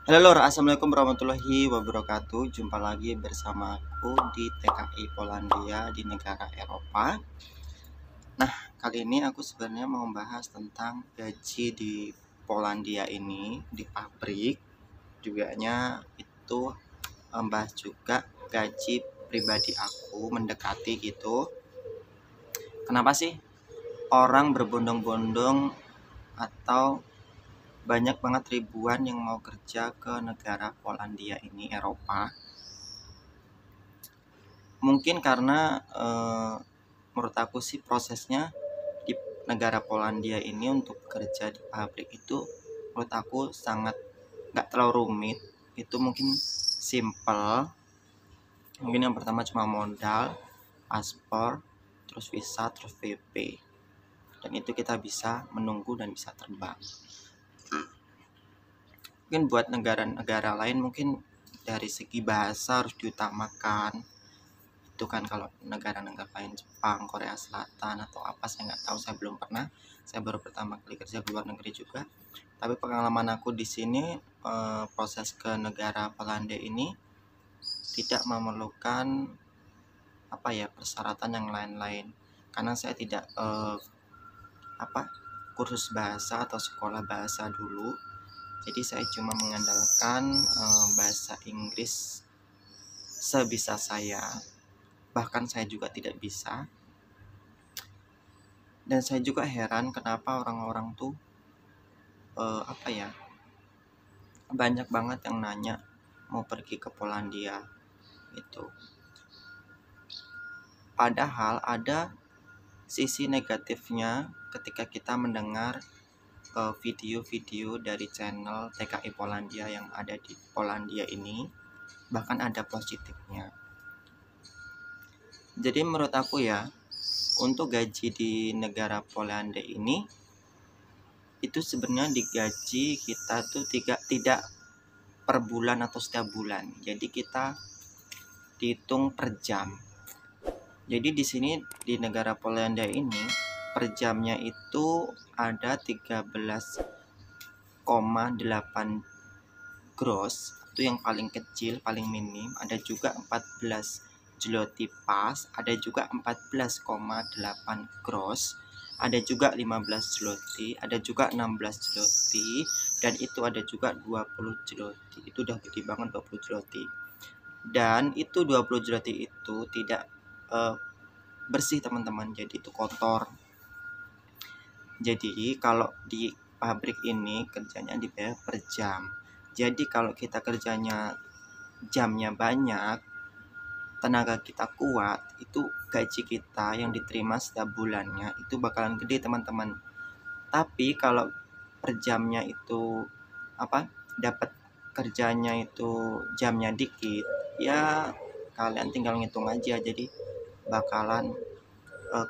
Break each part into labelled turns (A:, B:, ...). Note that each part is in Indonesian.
A: Halo Lor, Assalamualaikum warahmatullahi wabarakatuh. Jumpa lagi bersama aku di TKI Polandia di negara Eropa. Nah, kali ini aku sebenarnya mau membahas tentang gaji di Polandia ini di pabrik. Juganya itu membahas juga gaji pribadi aku mendekati gitu. Kenapa sih orang berbondong-bondong atau banyak banget ribuan yang mau kerja ke negara Polandia ini, Eropa? Mungkin karena menurut aku sih prosesnya di negara Polandia ini untuk kerja di pabrik itu menurut aku sangat nggak terlalu rumit. Itu mungkin simple. Mungkin yang pertama cuma modal, paspor, terus visa, terus VP. Dan itu kita bisa menunggu dan bisa terbang. Mungkin buat negara-negara lain mungkin dari segi bahasa harus diutamakan. Itu kan kalau negara-negara lain, Jepang, Korea Selatan atau apa, saya nggak tahu, saya belum pernah, saya baru pertama kali kerja ke luar negeri juga. Tapi pengalaman aku di sini, proses ke negara Polandia ini tidak memerlukan persyaratan yang lain-lain, karena saya tidak kursus bahasa atau sekolah bahasa dulu. Jadi saya cuma mengandalkan bahasa Inggris sebisa saya, bahkan saya juga tidak bisa. Dan saya juga heran kenapa orang-orang tuh banyak banget yang nanya mau pergi ke Polandia itu. Padahal ada sisi negatifnya ketika kita mendengar video-video dari channel TKI Polandia yang ada di Polandia ini, bahkan ada positifnya. Jadi menurut aku ya, untuk gaji di negara Polandia ini itu sebenarnya digaji kita tuh tidak per bulan atau setiap bulan. Jadi kita dihitung per jam. Jadi di sini di negara Polandia ini per jamnya itu ada 13,8 gross, itu yang paling kecil, paling minim. Ada juga 14 zloty pas, ada juga 14,8 gross, ada juga 15 zloty, ada juga 16 zloty, dan itu ada juga 20 zloty. Itu udah gede banget 20 zloty. Dan itu 20 zloty itu tidak bersih teman-teman, jadi itu kotor. Jadi kalau di pabrik ini kerjanya dibayar per jam. Jadi kalau kita kerjanya jamnya banyak, tenaga kita kuat, itu gaji kita yang diterima setiap bulannya itu bakalan gede teman-teman. Tapi kalau per jamnya itu dapat kerjanya itu jamnya dikit, ya kalian tinggal ngitung aja. Jadi bakalan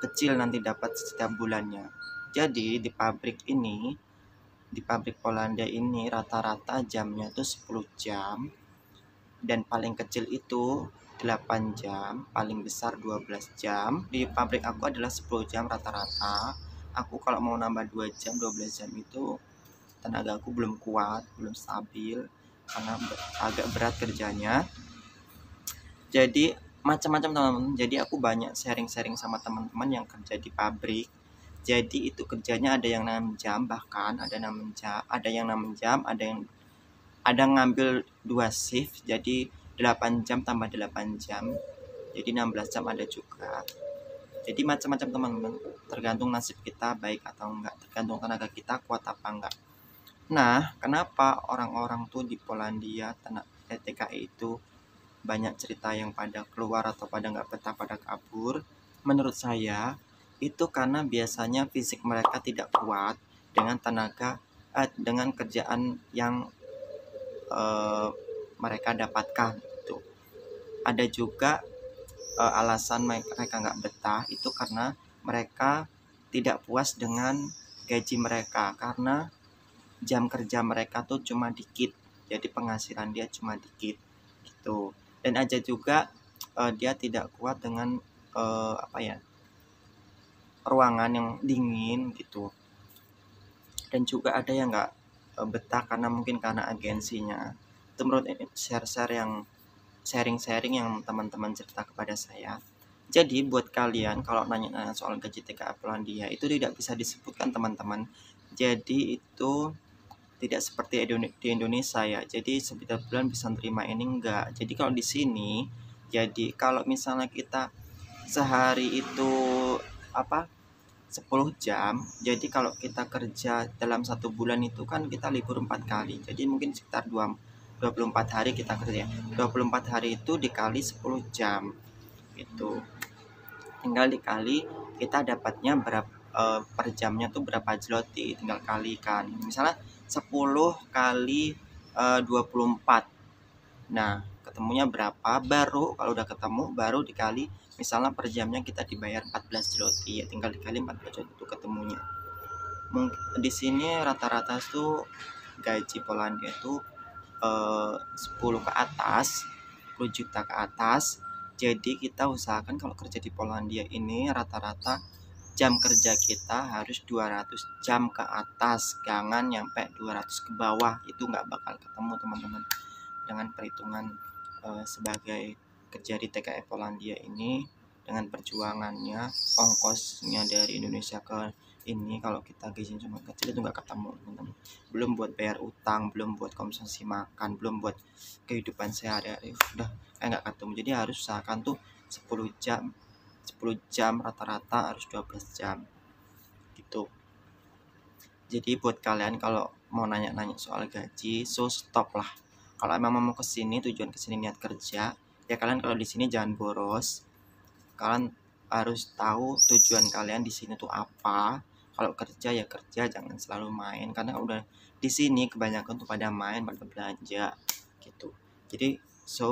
A: kecil nanti dapat setiap bulannya. Jadi di pabrik Polandia ini rata-rata jamnya itu 10 jam, dan paling kecil itu 8 jam, paling besar 12 jam. Di pabrik aku adalah 10 jam rata-rata. Aku kalau mau nambah 2 jam, 12 jam itu tenaga aku belum kuat, belum stabil, karena agak berat kerjanya. Jadi macam-macam teman-teman. Jadi aku banyak sharing-sharing sama teman-teman yang kerja di pabrik. Jadi itu kerjanya ada yang 6 jam, bahkan ada 6 jam, ada yang 6 jam, ada ngambil 2 shift, jadi 8 jam tambah 8 jam. Jadi 16 jam ada juga. Jadi macam-macam teman-teman, tergantung nasib kita baik atau enggak, tergantung tenaga kita kuat apa enggak. Nah, kenapa orang-orang tuh di Polandia, TKI itu banyak cerita yang pada keluar atau pada nggak betah, pada kabur? Menurut saya itu karena biasanya fisik mereka tidak kuat dengan dengan kerjaan yang mereka dapatkan itu. Ada juga alasan mereka nggak betah itu karena mereka tidak puas dengan gaji mereka, karena jam kerja mereka tuh cuma dikit, jadi penghasilan dia cuma dikit gitu. Dan ada juga dia tidak kuat dengan ruangan yang dingin gitu. Dan juga ada yang nggak betah karena mungkin karena agensinya. itu menurut sharing-sharing yang teman-teman cerita kepada saya. Jadi buat kalian kalau nanya soal gaji TKA Polandia itu tidak bisa disebutkan teman-teman. Jadi itu tidak seperti di Indonesia ya. Jadi setiap bulan bisa terima ini enggak. Jadi kalau di sini, jadi kalau misalnya kita sehari itu 10 jam. Jadi kalau kita kerja dalam 1 bulan itu kan kita libur 4 kali. Jadi mungkin sekitar 24 hari kita kerja. 24 hari itu dikali 10 jam. Itu. Tinggal dikali kita dapatnya berapa per jamnya tuh berapa zloty, tinggal kalikan. Misalnya 10 kali 24. Nah, ketemunya berapa? Baru kalau udah ketemu baru dikali, misalnya per jamnya kita dibayar 14 zloty, ya tinggal dikali 14 zloty itu ketemunya. Di sini rata-rata tuh gaji Polandia itu 10 ke atas, 10 juta ke atas. Jadi kita usahakan kalau kerja di Polandia ini rata-rata jam kerja kita harus 200 jam ke atas, jangan nyampe 200 ke bawah, itu nggak bakal ketemu teman-teman. Dengan perhitungan sebagai kerja di TKI Polandia ini, dengan perjuangannya, ongkosnya dari Indonesia ke ini, kalau kita gajinya cuma kecil itu nggak ketemu teman-teman. Belum buat bayar utang, belum buat konsumsi makan, belum buat kehidupan sehari-hari, udah nggak ketemu. Jadi harus usahakan tuh 10 jam rata-rata harus 12 jam gitu. Jadi buat kalian kalau mau nanya-nanya soal gaji, so stop lah. Kalau emang mau kesini, tujuan kesini niat kerja, ya kalian kalau di sini jangan boros. Kalian harus tahu tujuan kalian di sini tuh apa. Kalau kerja ya kerja, jangan selalu main. Karena udah di sini kebanyakan tuh pada main, pada belanja gitu. Jadi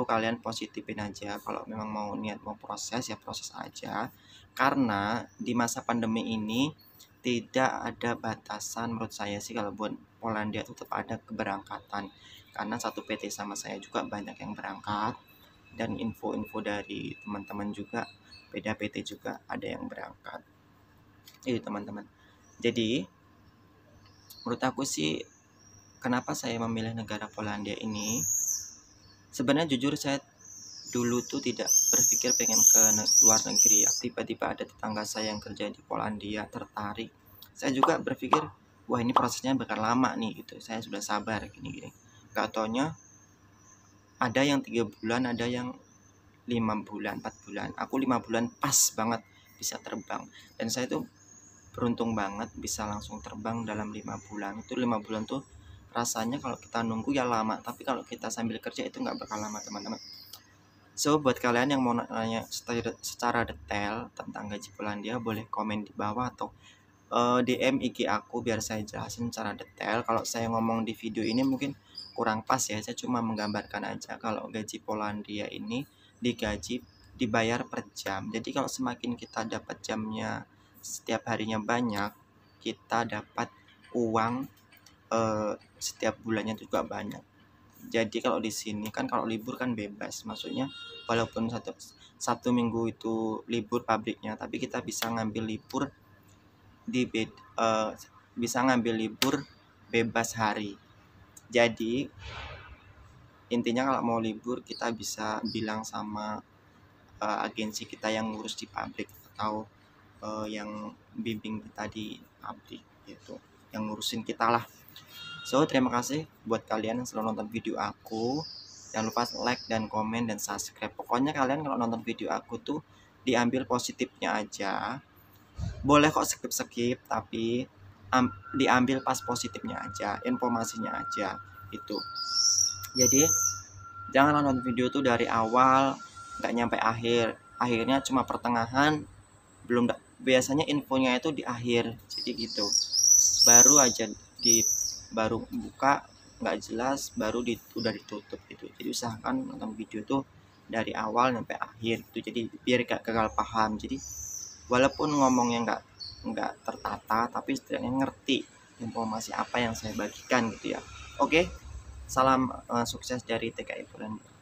A: kalian positifin aja. Kalau memang mau niat mau proses ya proses aja. Karena di masa pandemi ini tidak ada batasan menurut saya sih. Kalau buat Polandia tetap ada keberangkatan. Karena satu PT sama saya juga banyak yang berangkat. Dan info-info dari teman-teman juga, beda PT juga ada yang berangkat. Itu teman-teman. Jadi menurut aku sih, kenapa saya memilih negara Polandia ini, sebenarnya jujur saya dulu tuh tidak berpikir pengen ke luar negeri ya. Tiba-tiba ada tetangga saya yang kerja di Polandia, tertarik. Saya juga berpikir, wah ini prosesnya bakal lama nih gitu. Saya sudah sabar gini-gini. Gak taunya ada yang 3 bulan, ada yang 5 bulan, 4 bulan. Aku 5 bulan pas banget bisa terbang. Dan saya tuh beruntung banget bisa langsung terbang dalam 5 bulan. Itu 5 bulan tuh rasanya kalau kita nunggu ya lama, tapi kalau kita sambil kerja itu nggak bakal lama teman-teman. So buat kalian yang mau nanya secara detail tentang gaji Polandia, boleh komen di bawah atau DM IG aku biar saya jelasin secara detail. Kalau saya ngomong di video ini mungkin kurang pas ya, saya cuma menggambarkan aja kalau gaji Polandia ini dibayar per jam. Jadi kalau semakin kita dapat jamnya setiap harinya banyak, kita dapat uang setiap bulannya juga banyak. Jadi kalau di sini kan kalau libur kan bebas, maksudnya walaupun satu minggu itu libur pabriknya, tapi kita bisa ngambil libur bebas hari. Jadi intinya kalau mau libur kita bisa bilang sama agensi kita yang ngurus di pabrik atau yang bimbing kita di pabrik gitu, yang ngurusin kita lah. So terima kasih buat kalian yang selalu nonton video aku. Jangan lupa like dan komen dan subscribe. Pokoknya kalian kalau nonton video aku tuh diambil positifnya aja. Boleh kok skip tapi diambil pas positifnya aja, informasinya aja gitu. Jadi jangan nonton video tuh dari awal nggak nyampe akhirnya cuma pertengahan, biasanya infonya itu di akhir. Jadi gitu, baru buka nggak jelas, udah ditutup gitu. Jadi usahakan nonton video tuh dari awal sampai akhir gitu, jadi biar gak gagal paham. Jadi walaupun ngomongnya nggak tertata, tapi setidaknya ngerti informasi apa yang saya bagikan gitu ya. Oke, salam sukses dari TKI Polandia.